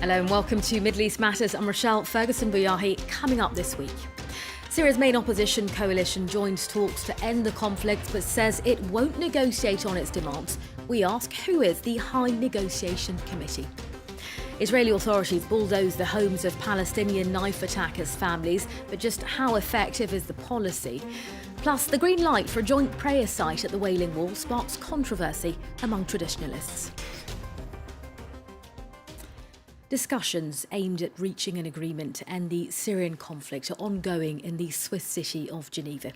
Hello and welcome to Middle East Matters. I'm Rochelle Ferguson-Buyahi. Coming up this week, Syria's main opposition coalition joins talks to end the conflict but says it won't negotiate on its demands. We ask, who is the High Negotiation Committee? Israeli authorities bulldoze the homes of Palestinian knife attackers' families, but just how effective is the policy? Plus, the green light for a joint prayer site at the Wailing Wall sparks controversy among traditionalists. Discussions aimed at reaching an agreement to end the Syrian conflict are ongoing in the Swiss city of Geneva.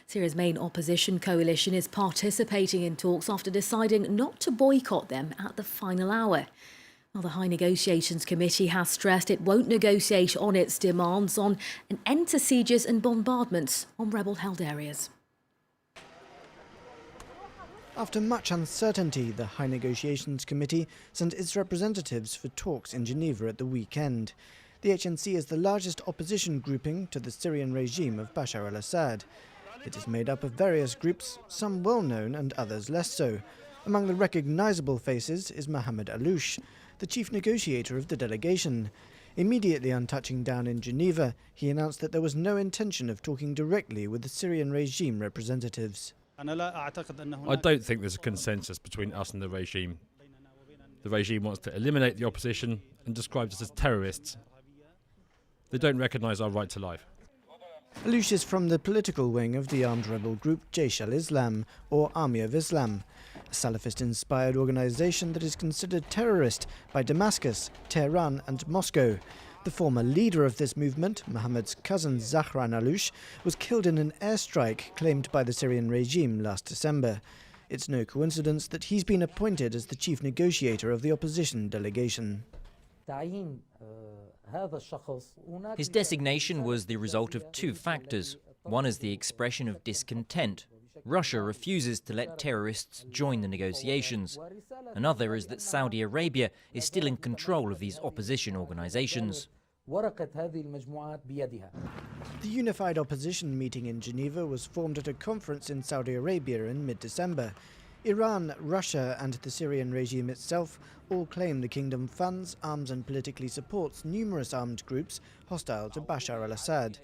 Syria's main opposition coalition is participating in talks after deciding not to boycott them at the final hour. Well, the High Negotiations Committee has stressed it won't negotiate on its demands on an end to sieges and bombardments on rebel-held areas. After much uncertainty, the High Negotiations Committee sent its representatives for talks in Geneva at the weekend. The HNC is the largest opposition grouping to the Syrian regime of Bashar al-Assad. It is made up of various groups, some well-known and others less so. Among the recognisable faces is Mohammed Alouche, the chief negotiator of the delegation. Immediately on touching down in Geneva, he announced that there was no intention of talking directly with the Syrian regime representatives. I don't think there's a consensus between us and the regime. The regime wants to eliminate the opposition and describes us as terrorists. They don't recognise our right to life. Alouche is from the political wing of the armed rebel group Jaish al-Islam, or Army of Islam, a Salafist-inspired organisation that is considered terrorist by Damascus, Tehran and Moscow. The former leader of this movement, Mohammed's cousin Zahran Alouche, was killed in an airstrike claimed by the Syrian regime last December. It's no coincidence that he's been appointed as the chief negotiator of the opposition delegation. His designation was the result of two factors. One is the expression of discontent. Russia refuses to let terrorists join the negotiations. Another is that Saudi Arabia is still in control of these opposition organizations. The unified opposition meeting in Geneva was formed at a conference in Saudi Arabia in mid-December. Iran, Russia and the Syrian regime itself all claim the kingdom funds, arms and politically supports numerous armed groups hostile to Bashar al-Assad.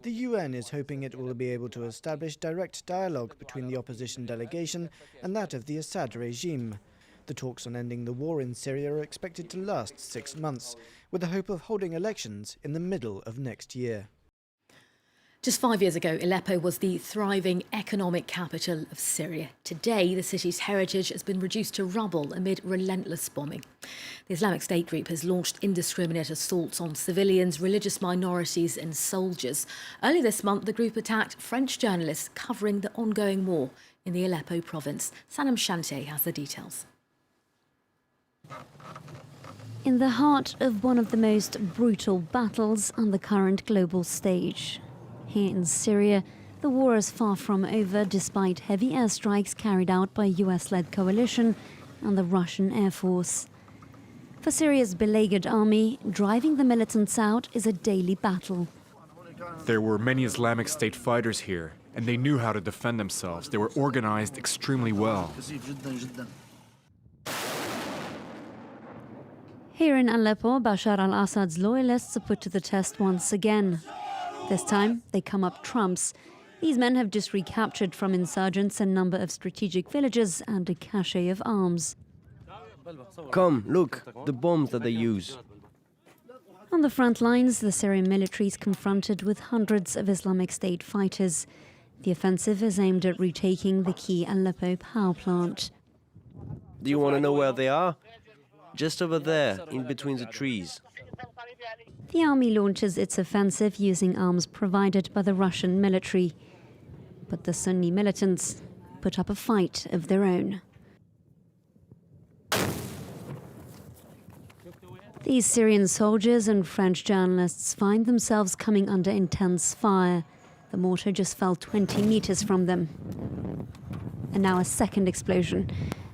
The UN is hoping it will be able to establish direct dialogue between the opposition delegation and that of the Assad regime. The talks on ending the war in Syria are expected to last 6 months, with the hope of holding elections in the middle of next year. Just 5 years ago, Aleppo was the thriving economic capital of Syria. Today, the city's heritage has been reduced to rubble amid relentless bombing. The Islamic State group has launched indiscriminate assaults on civilians, religious minorities and soldiers. Earlier this month, the group attacked French journalists covering the ongoing war in the Aleppo province. Sanam Shante has the details. In the heart of one of the most brutal battles on the current global stage. Here in Syria, the war is far from over despite heavy airstrikes carried out by US-led coalition and the Russian Air Force. For Syria's beleaguered army, driving the militants out is a daily battle. There were many Islamic State fighters here, and they knew how to defend themselves. They were organized extremely well. Here in Aleppo, Bashar al-Assad's loyalists are put to the test once again. This time, they come up trumps. These men have just recaptured from insurgents a number of strategic villages and a cache of arms. Come, look, the bombs that they use. On the front lines, the Syrian military is confronted with hundreds of Islamic State fighters. The offensive is aimed at retaking the key Aleppo power plant. Do you want to know where they are? Just over there, in between the trees. The army launches its offensive using arms provided by the Russian military. But the Sunni militants put up a fight of their own. These Syrian soldiers and French journalists find themselves coming under intense fire. The mortar just fell 20 meters from them. And now a second explosion.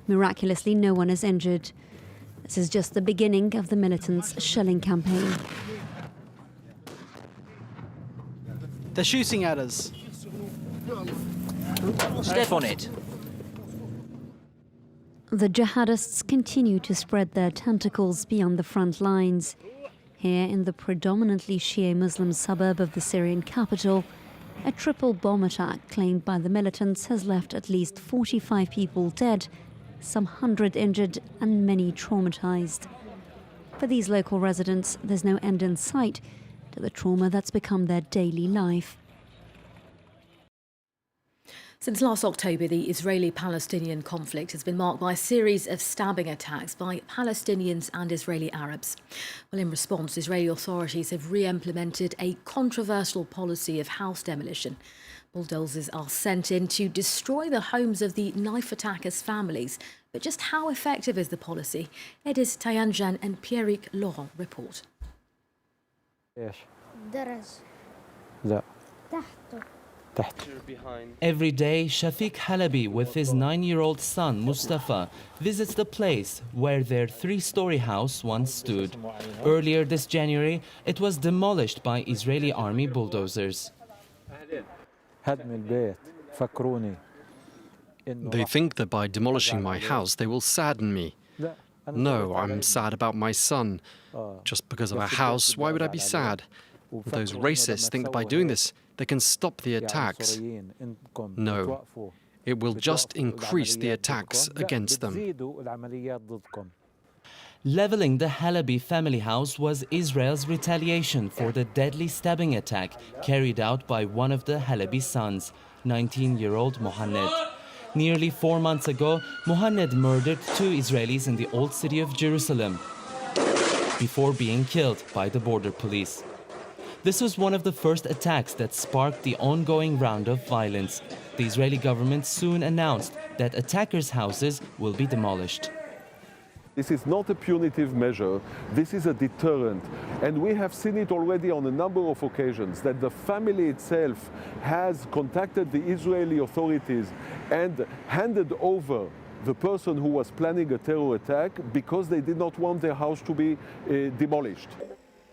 Miraculously, no one is injured. This is just the beginning of the militants' shelling campaign. They're shooting at us. Step on it. The jihadists continue to spread their tentacles beyond the front lines. Here in the predominantly Shia Muslim suburb of the Syrian capital, a triple bomb attack claimed by the militants has left at least 45 people dead, some 100 injured and many traumatized. For these local residents, there's no end in sight to the trauma that's become their daily life. Since last October, the Israeli-Palestinian conflict has been marked by a series of stabbing attacks by Palestinians and Israeli Arabs. Well, in response, Israeli authorities have re-implemented a controversial policy of house demolition. Bulldozers are sent in to destroy the homes of the knife attackers' families. But just how effective is the policy? Edis Tayanjan and Pierrick Laurent report. Every day, Shafiq Halabi with his 9-year-old son Mustafa visits the place where their 3-story house once stood. Earlier this January, it was demolished by Israeli army bulldozers. They think that by demolishing my house, they will sadden me. No, I'm sad about my son. Just because of a house, why would I be sad? Those racists think that by doing this, they can stop the attacks. No, it will just increase the attacks against them. Leveling the Halabi family house was Israel's retaliation for the deadly stabbing attack carried out by one of the Halabi sons, 19-year-old Mohaned. Nearly 4 months ago, Mohaned murdered 2 Israelis in the old city of Jerusalem before being killed by the border police. This was one of the first attacks that sparked the ongoing round of violence. The Israeli government soon announced that attackers' houses will be demolished. This is not a punitive measure, this is a deterrent. And we have seen it already on a number of occasions, that the family itself has contacted the Israeli authorities and handed over the person who was planning a terror attack because they did not want their house to be demolished.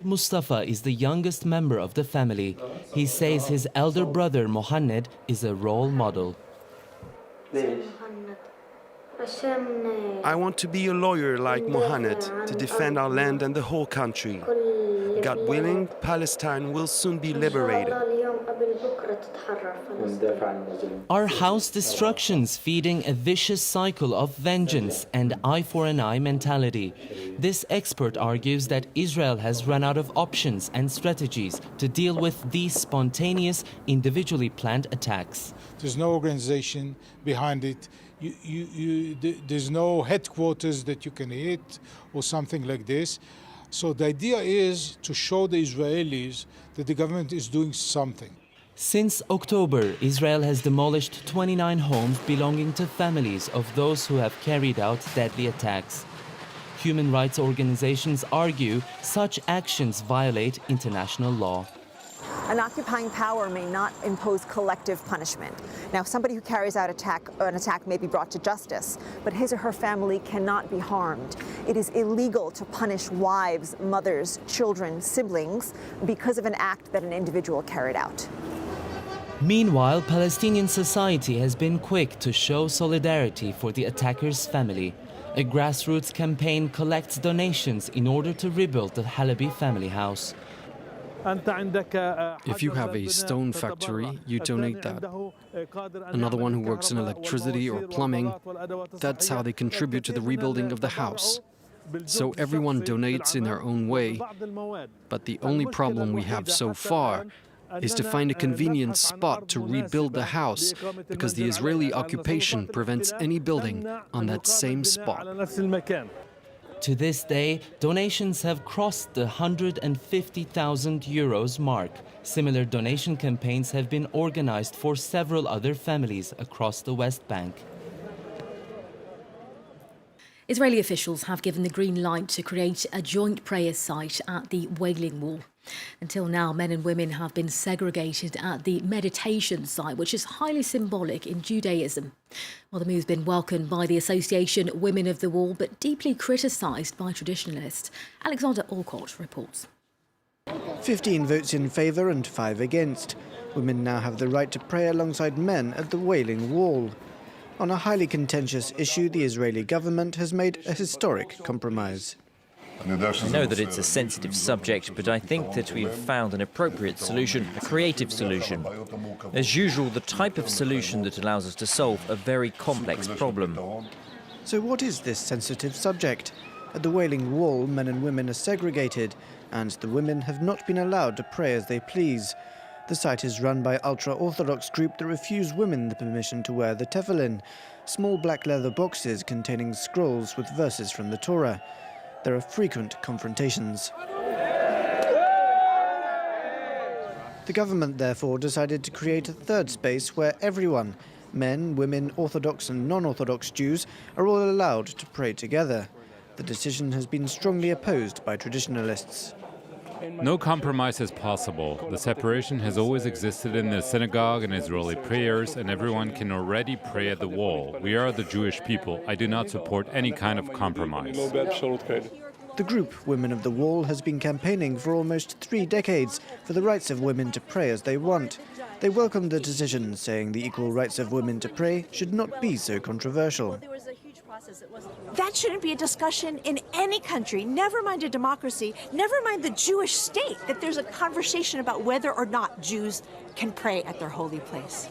Mustafa is the youngest member of the family. He says his elder brother Mohaned is a role model. I want to be a lawyer like Mohaned to defend our land and the whole country. God willing, Palestine will soon be liberated. Are house destructions feeding a vicious cycle of vengeance and eye for an eye mentality? This expert argues that Israel has run out of options and strategies to deal with these spontaneous, individually planned attacks. There's no organization behind it. There's no headquarters that you can hit or something like this. So the idea is to show the Israelis that the government is doing something. Since October, Israel has demolished 29 homes belonging to families of those who have carried out deadly attacks. Human rights organizations argue such actions violate international law. An occupying power may not impose collective punishment. Now, somebody who carries out an attack may be brought to justice, but his or her family cannot be harmed. It is illegal to punish wives, mothers, children, siblings because of an act that an individual carried out. Meanwhile, Palestinian society has been quick to show solidarity for the attacker's family. A grassroots campaign collects donations in order to rebuild the Halabi family house. If you have a stone factory, you donate that. Another one who works in electricity or plumbing, that's how they contribute to the rebuilding of the house. So everyone donates in their own way. But the only problem we have so far is to find a convenient spot to rebuild the house, because the Israeli occupation prevents any building on that same spot. To this day, donations have crossed the 150,000 euros mark. Similar donation campaigns have been organized for several other families across the West Bank. Israeli officials have given the green light to create a joint prayer site at the Wailing Wall. Until now, men and women have been segregated at the meditation site, which is highly symbolic in Judaism. Well, the move's been welcomed by the association Women of the Wall, but deeply criticised by traditionalists. Alexander Alcott reports. 15 votes in favour and 5 against. Women now have the right to pray alongside men at the Wailing Wall. On a highly contentious issue, the Israeli government has made a historic compromise. I know that it's a sensitive subject, but I think that we have found an appropriate solution, a creative solution. As usual, the type of solution that allows us to solve a very complex problem. So what is this sensitive subject? At the Wailing Wall, men and women are segregated, and the women have not been allowed to pray as they please. The site is run by ultra-Orthodox group that refuse women the permission to wear the tefillin, small black leather boxes containing scrolls with verses from the Torah. There are frequent confrontations. The government therefore decided to create a third space where everyone, men, women, Orthodox and non-Orthodox Jews, are all allowed to pray together. The decision has been strongly opposed by traditionalists. No compromise is possible. The separation has always existed in the synagogue and Israeli prayers, and everyone can already pray at the wall. We are the Jewish people. I do not support any kind of compromise. The group Women of the Wall has been campaigning for almost 3 decades for the rights of women to pray as they want. They welcomed the decision, saying the equal rights of women to pray should not be so controversial. That shouldn't be a discussion in any country, never mind a democracy, never mind the Jewish state, that there's a conversation about whether or not Jews can pray at their holy place.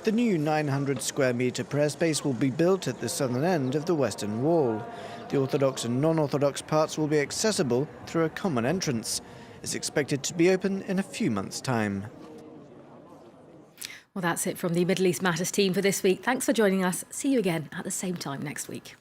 The new 900 square metre prayer space will be built at the southern end of the Western Wall. The Orthodox and non-Orthodox parts will be accessible through a common entrance. It's expected to be open in a few months' time. Well, that's it from the Middle East Matters team for this week. Thanks for joining us. See you again at the same time next week.